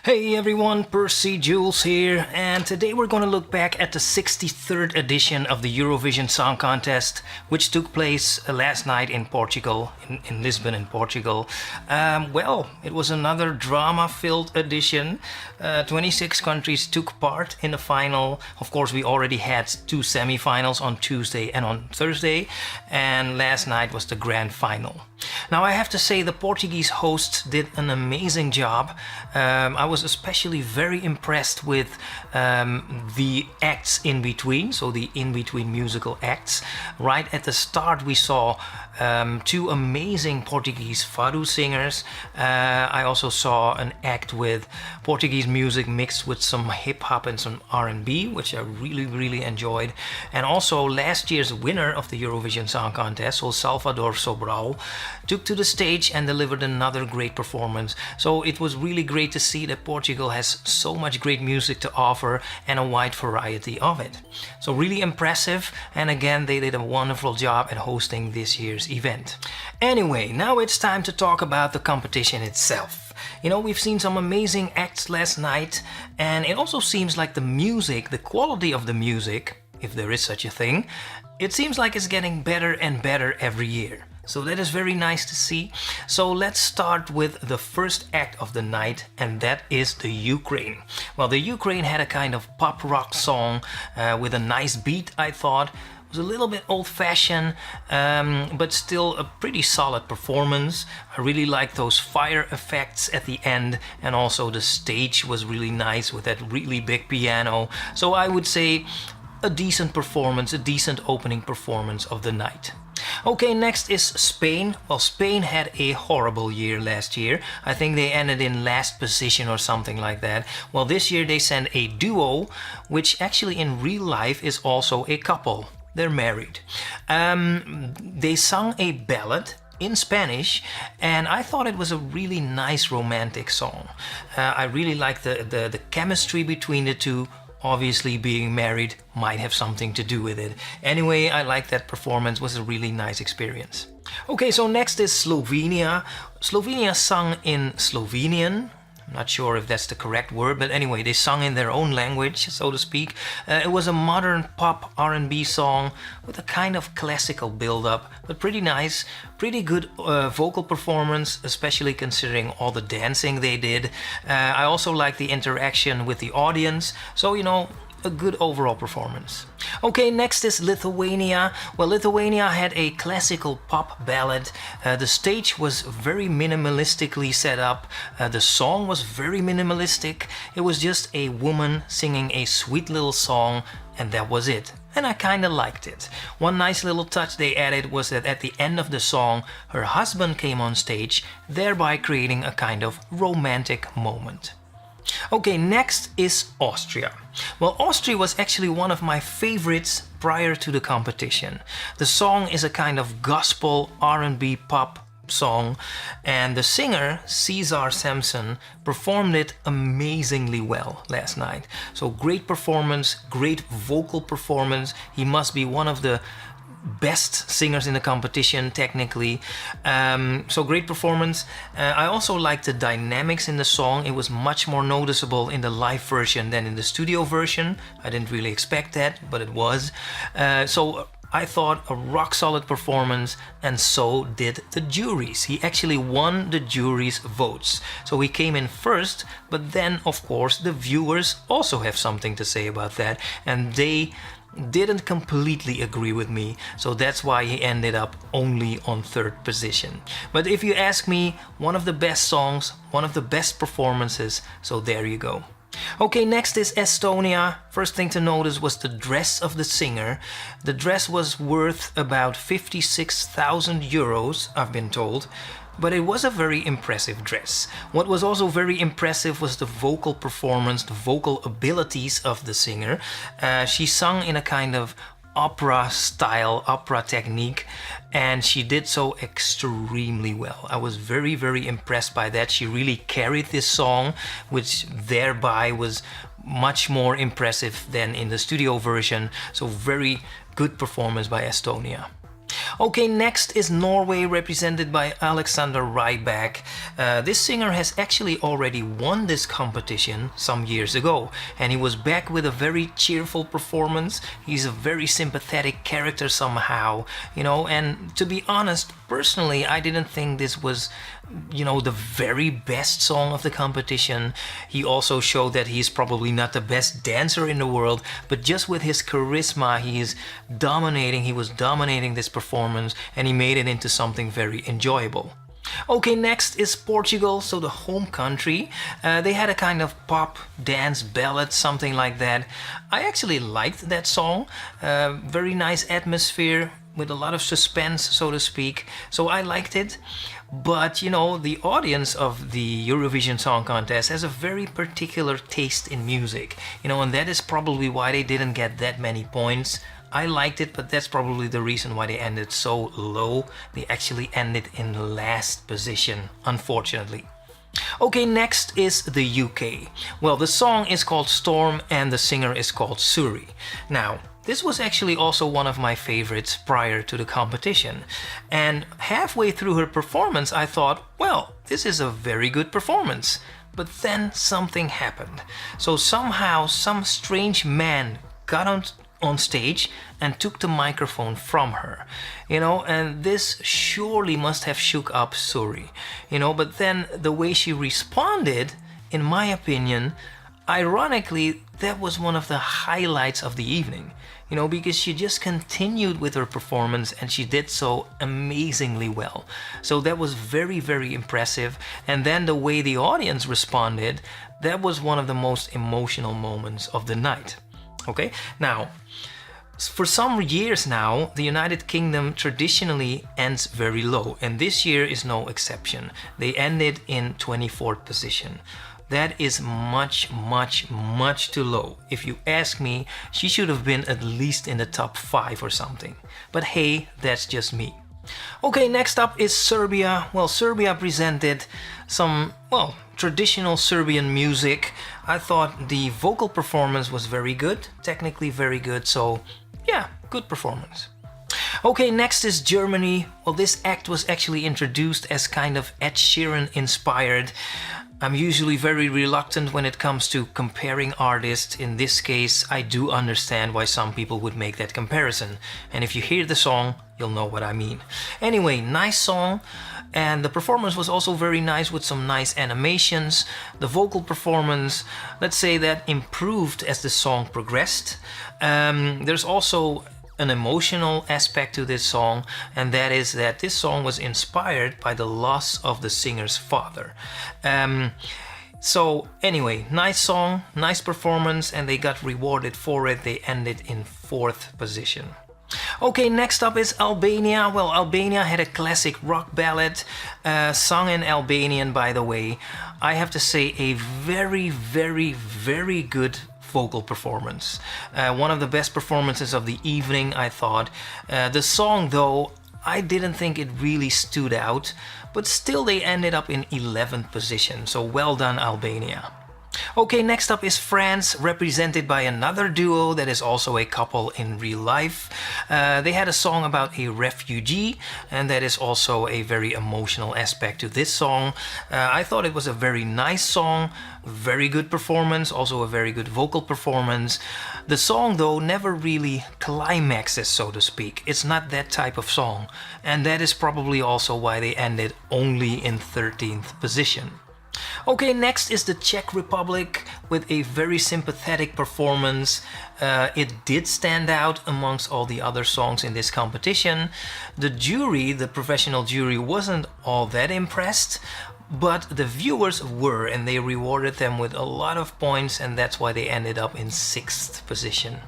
Hey everyone, Percy Jules here, and today we're going to look back at the 63rd edition of the Eurovision Song Contest, which took place last night in Portugal, in Lisbon in Portugal. It was another drama-filled edition. 26 countries took part in the final. Of course, we already had two semi-finals on Tuesday and on Thursday, and last night was the grand final. Now I have to say the Portuguese hosts did an amazing job. I was especially very impressed with the acts in between, so the in-between musical acts. Right at the start we saw two amazing Portuguese fado singers. I also saw an act with Portuguese music mixed with some hip-hop and some R&B, which I really enjoyed. And also last year's winner of the Eurovision Song Contest, so Salvador Sobral, took to the stage and delivered another great performance. So it was really great to see that Portugal has so much great music to offer and a wide variety of it. So really impressive, and again they did a wonderful job at hosting this year's event. Anyway, now it's time to talk about the competition itself. You know, we've seen some amazing acts last night, and it also seems like the music, the quality of the music, if there is such a thing, it seems like it's getting better and better every year. So that is very nice to see. So let's start with the first act of the night, and that is the Ukraine. Well, the Ukraine had a kind of pop rock song with a nice beat, I thought. It was a little bit old-fashioned, but still a pretty solid performance. I really liked those fire effects at the end, and also the stage was really nice with that really big piano. So I would say a decent performance, a decent opening performance of the night. Okay, next is Spain. Well, Spain had a horrible year last year. I think they ended in last position or something like that. Well, this year they sent a duo, which actually in real life is also a couple. They're married. They sung a ballad in Spanish, and I thought it was a really nice romantic song. I really liked the chemistry between the two. Obviously being married might have something to do with it. Anyway, I liked that performance, it was a really nice experience. Okay, so next is Slovenia. Slovenia sung in Slovenian. I'm not sure if that's the correct word, but anyway, they sung in their own language, so to speak. It was a modern pop R&B song with a kind of classical build-up, but pretty nice, pretty good vocal performance, especially considering all the dancing they did. I also liked the interaction with the audience, so you know, a good overall performance. Okay, next is Lithuania. Well, Lithuania had a classical pop ballad. The stage was very minimalistically set up. The song was very minimalistic. It was just a woman singing a sweet little song, and that was it. And I kinda liked it. One nice little touch they added was that at the end of the song, her husband came on stage, thereby creating a kind of romantic moment. Okay, next is Austria. Well, Austria was actually one of my favorites prior to the competition. The song is a kind of gospel R&B pop song, and the singer, Cesar Sampson, performed it amazingly well last night. So great performance, great vocal performance. He must be one of the best singers in the competition technically, so great performance. I also liked the dynamics in the song. It was much more noticeable in the live version than in the studio version. I didn't really expect that, but it was. So I thought a rock solid performance, and so did the juries. He actually won the jury's votes. So he came in first, but then of course the viewers also have something to say about that, and they didn't completely agree with me, so that's why he ended up only on third position. But if you ask me, one of the best songs, one of the best performances, so there you go. Okay, next is Estonia. First thing to notice was the dress of the singer. The dress was worth about 56,000 euros, I've been told. But it was a very impressive dress. What was also very impressive was the vocal performance, the vocal abilities of the singer. She sung in a kind of opera style, opera technique, and she did so extremely well. I was very impressed by that. She really carried this song, which thereby was much more impressive than in the studio version. So very good performance by Estonia. Okay, next is Norway, represented by Alexander Rybak. This singer has actually already won this competition some years ago, and he was back with a very cheerful performance. He's a very sympathetic character somehow, you know, and to be honest, personally, I didn't think this was, you know, the very best song of the competition. He also showed that he's probably not the best dancer in the world, but just with his charisma, he was dominating this performance, and he made it into something very enjoyable. Okay, next is Portugal, so the home country. They had a kind of pop, dance, ballad, something like that. I actually liked that song. Very nice atmosphere with a lot of suspense, so to speak. So I liked it. But, you know, the audience of the Eurovision Song Contest has a very particular taste in music. You know, and that is probably why they didn't get that many points. I liked it, but that's probably the reason why they ended so low. They actually ended in last position, unfortunately. Okay, next is the UK. Well, the song is called Storm and the singer is called Suri. Now, this was actually also one of my favorites prior to the competition. And halfway through her performance, I thought, well, this is a very good performance. But then something happened. So somehow some strange man got on stage and took the microphone from her, you know, and this surely must have shook up Suri, you know, but then the way she responded, in my opinion, ironically, that was one of the highlights of the evening, you know, because she just continued with her performance and she did so amazingly well. So that was very, very impressive. And then the way the audience responded, that was one of the most emotional moments of the night. Okay, now, for some years now, the United Kingdom traditionally ends very low, and this year is no exception. They ended in 24th position. That is much, much, much too low. If you ask me, she should have been at least in the top 5 or something. But hey, that's just me. Okay, next up is Serbia. Well, Serbia presented some, well, traditional Serbian music. I thought the vocal performance was very good, technically very good, so yeah, good performance. Okay, next is Germany. Well, this act was actually introduced as kind of Ed Sheeran inspired. I'm usually very reluctant when it comes to comparing artists. In this case, I do understand why some people would make that comparison. And if you hear the song, you'll know what I mean. Anyway, nice song. And the performance was also very nice with some nice animations. The vocal performance, let's say that improved as the song progressed. There's also an emotional aspect to this song, and that is that this song was inspired by the loss of the singer's father. So anyway, nice song, nice performance, and they got rewarded for it. They ended in 4th position. Okay, next up is Albania. Well, Albania had a classic rock ballad, sung in Albanian, by the way. I have to say, a very, very, very good vocal performance. One of the best performances of the evening, I thought. The song, though, I didn't think it really stood out, but still they ended up in 11th position, so well done, Albania. Okay, next up is France, represented by another duo that is also a couple in real life. They had a song about a refugee, and that is also a very emotional aspect to this song. I thought it was a very nice song, very good performance, also a very good vocal performance. The song, though, never really climaxes, so to speak. It's not that type of song, and that is probably also why they ended only in 13th position. Okay, next is the Czech Republic with a very sympathetic performance. It did stand out amongst all the other songs in this competition. The jury, the professional jury, wasn't all that impressed, but the viewers were, and they rewarded them with a lot of points, and that's why they ended up in 6th position.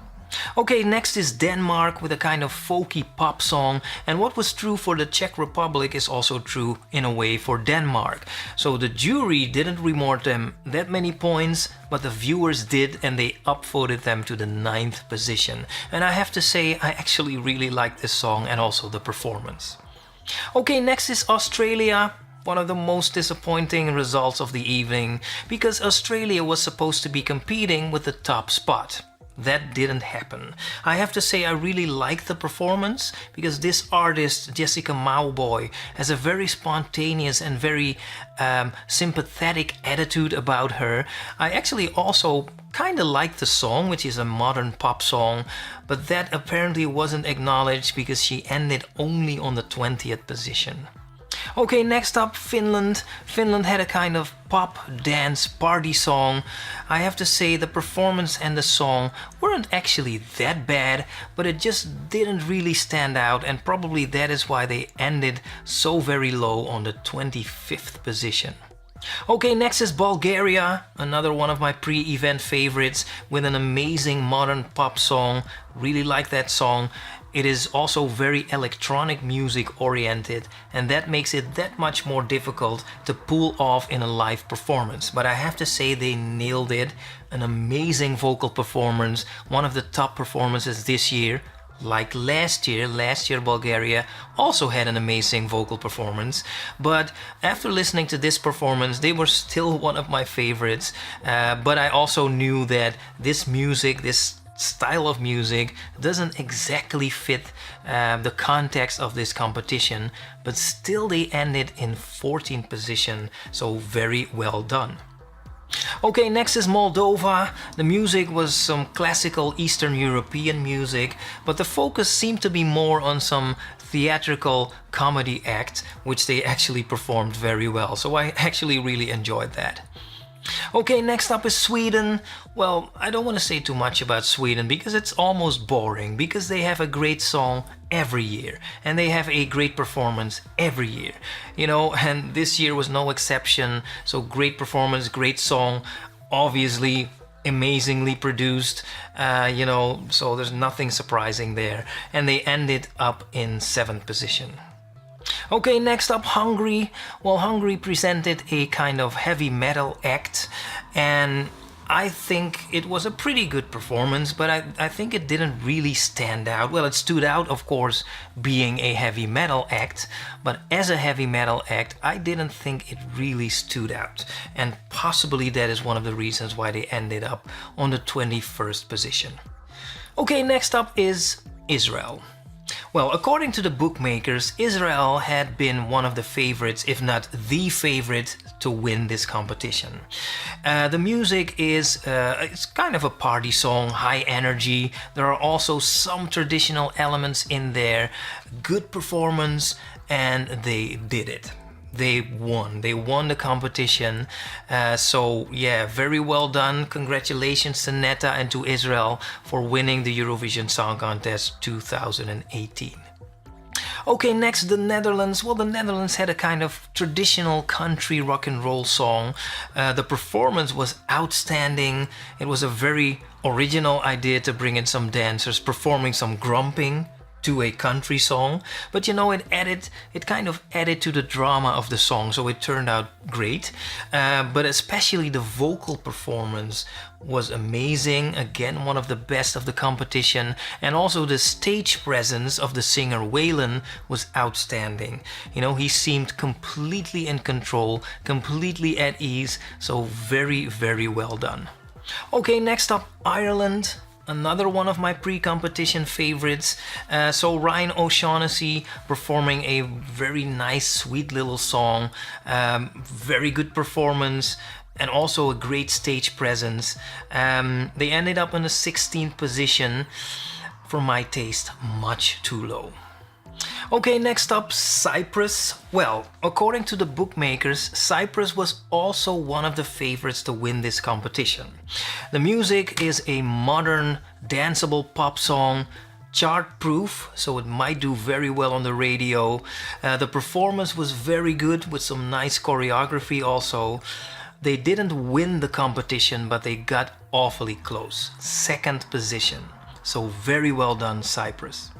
Okay, next is Denmark with a kind of folky pop song, and what was true for the Czech Republic is also true in a way for Denmark. So the jury didn't reward them that many points, but the viewers did, and they upvoted them to the 9th position. And I have to say, I actually really like this song and also the performance. Okay, next is Australia. One of the most disappointing results of the evening, because Australia was supposed to be competing with the top spot. That didn't happen. I have to say I really like the performance because this artist, Jessica Mauboy, has a very spontaneous and very sympathetic attitude about her. I actually also kind of like the song, which is a modern pop song, but that apparently wasn't acknowledged because she ended only on the 20th position. Okay, next up, Finland. Finland had a kind of pop, dance, party song. I have to say the performance and the song weren't actually that bad, but it just didn't really stand out, and probably that is why they ended so very low on the 25th position. Okay, next is Bulgaria, another one of my pre-event favorites with an amazing modern pop song. Really like that song. It is also very electronic music oriented, and that makes it that much more difficult to pull off in a live performance. But I have to say they nailed it. An amazing vocal performance, one of the top performances this year. Like last year Bulgaria also had an amazing vocal performance, but after listening to this performance they were still one of my favorites. But I also knew that this music, this style of music doesn't exactly fit the context of this competition, but still they ended in 14th position, so very well done. Okay, next is Moldova. The music was some classical Eastern European music, but the focus seemed to be more on some theatrical comedy act, which they actually performed very well, so I actually really enjoyed that. Okay, next up is Sweden. Well, I don't want to say too much about Sweden because it's almost boring, because they have a great song every year and they have a great performance every year, you know, and this year was no exception. So great performance, great song, obviously amazingly produced, you know, so there's nothing surprising there, and they ended up in 7th position. Okay, next up, Hungary. Well, Hungary presented a kind of heavy metal act, and I think it was a pretty good performance, but I think it didn't really stand out. Well, it stood out, of course, being a heavy metal act, but as a heavy metal act, I didn't think it really stood out, and possibly that is one of the reasons why they ended up on the 21st position. Okay, next up is Israel. Well, according to the bookmakers, Israel had been one of the favorites, if not the favorite, to win this competition. The music is it's kind of a party song, high energy. There are also some traditional elements in there. Good performance, and they did it. They won the competition, so yeah, very well done. Congratulations to Netta and to Israel for winning the Eurovision Song Contest 2018. Okay, next, the Netherlands. Well, the Netherlands had a kind of traditional country rock and roll song. The performance was outstanding. It was a very original idea to bring in some dancers performing some grumping to a country song, but you know, it kind of added to the drama of the song, so it turned out great. But especially the vocal performance was amazing, again one of the best of the competition, and also the stage presence of the singer Waylon was outstanding. You know, he seemed completely in control, completely at ease, so very, very well done. Okay, next up, Ireland. Another one of my pre-competition favorites. So Ryan O'Shaughnessy performing a very nice, sweet little song. Very good performance and also a great stage presence. They ended up in the 16th position. For my taste, much too low. Okay, next up, Cyprus. Well, according to the bookmakers, Cyprus was also one of the favorites to win this competition. The music is a modern, danceable pop song, chart-proof, so it might do very well on the radio. The performance was very good with some nice choreography also. They didn't win the competition, but they got awfully close. 2nd position. So very well done, Cyprus.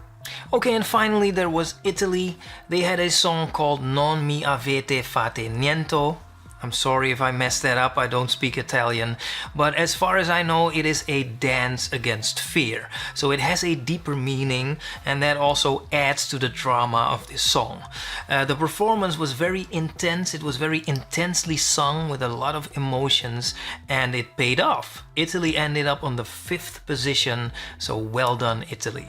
Okay, and finally there was Italy. They had a song called Non mi avete fate niente. I'm sorry if I messed that up, I don't speak Italian. But as far as I know, it is a dance against fear. So it has a deeper meaning, and that also adds to the drama of this song. The performance was very intense, it was very intensely sung with a lot of emotions, and it paid off. Italy ended up on the 5th position, so well done, Italy.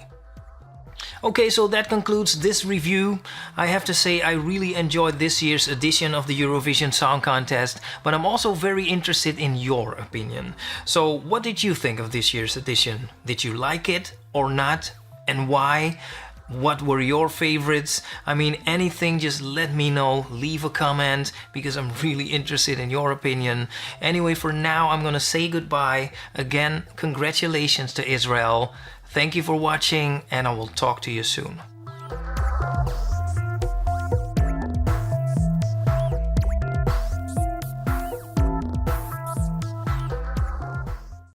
Okay, so that concludes this review. I have to say I really enjoyed this year's edition of the Eurovision Song Contest, but I'm also very interested in your opinion. So what did you think of this year's edition? Did you like it or not? And why? What were your favorites? I mean, anything, just let me know. Leave a comment, because I'm really interested in your opinion. Anyway, for now, I'm gonna say goodbye. Again, congratulations to Israel. Thank you for watching, and I will talk to you soon.